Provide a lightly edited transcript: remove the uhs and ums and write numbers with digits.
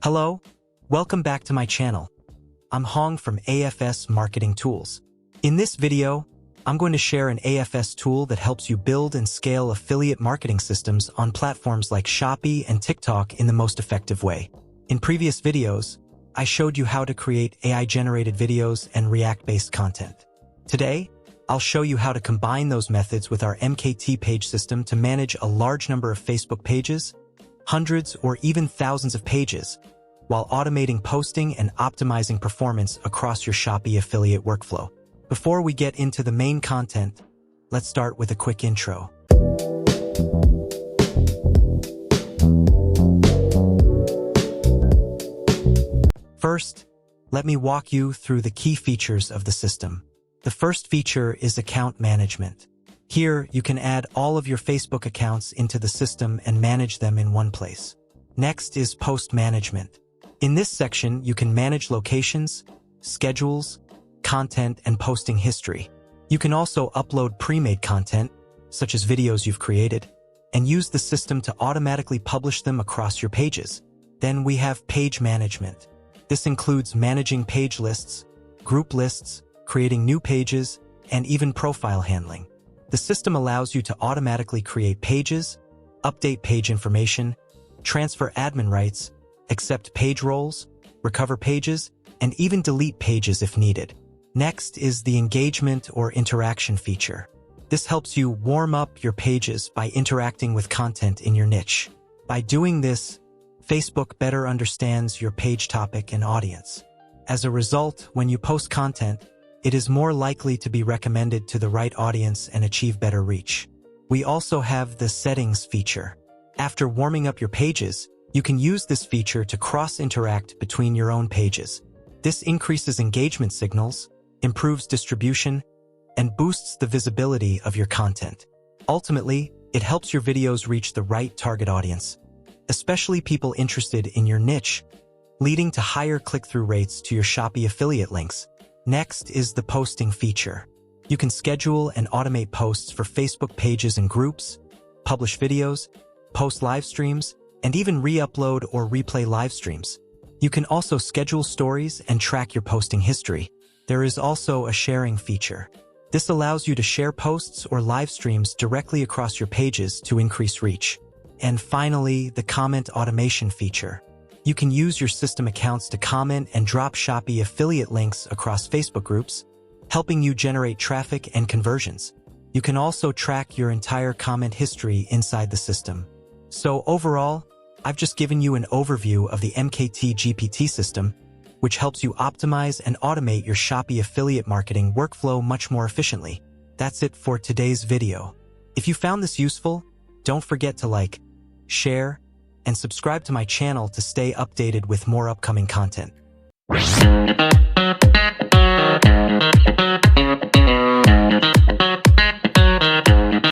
Hello, welcome back to my channel. I'm Hong from AFS Marketing Tools. In this video, I'm going to share an AFS tool that helps you build and scale affiliate marketing systems on platforms like Shopee and TikTok in the most effective way. In previous videos, I showed you how to create AI-generated videos and React-based content. Today, I'll show you how to combine those methods with our MKT page system to manage a large number of Facebook pages, hundreds or even thousands of pages, while automating posting and optimizing performance across your Shopee affiliate workflow. Before we get into the main content, let's start with a quick intro. First, let me walk you through the key features of the system. The first feature is account management. Here, you can add all of your Facebook accounts into the system and manage them in one place. Next is post management. In this section, you can manage locations, schedules, content, and posting history. You can also upload pre-made content, such as videos you've created, and use the system to automatically publish them across your pages. Then we have page management. This includes managing page lists, group lists, creating new pages, and even profile handling. The system allows you to automatically create pages, update page information, transfer admin rights, accept page roles, recover pages, and even delete pages if needed. Next is the engagement or interaction feature. This helps you warm up your pages by interacting with content in your niche. By doing this, Facebook better understands your page topic and audience. As a result, when you post content, it is more likely to be recommended to the right audience and achieve better reach. We also have the settings feature. After warming up your pages, you can use this feature to cross-interact between your own pages. This increases engagement signals, improves distribution, and boosts the visibility of your content. Ultimately, it helps your videos reach the right target audience, especially people interested in your niche, leading to higher click-through rates to your Shopee affiliate links. Next is the posting feature. You can schedule and automate posts for Facebook pages and groups, publish videos, post live streams, and even re-upload or replay live streams. You can also schedule stories and track your posting history. There is also a sharing feature. This allows you to share posts or live streams directly across your pages to increase reach. And finally, the comment automation feature. You can use your system accounts to comment and drop Shopee affiliate links across Facebook groups, helping you generate traffic and conversions. You can also track your entire comment history inside the system. So overall, I've just given you an overview of the MKT GPT system, which helps you optimize and automate your Shopee affiliate marketing workflow much more efficiently. That's it for today's video. If you found this useful, don't forget to like, share, and subscribe to my channel to stay updated with more upcoming content.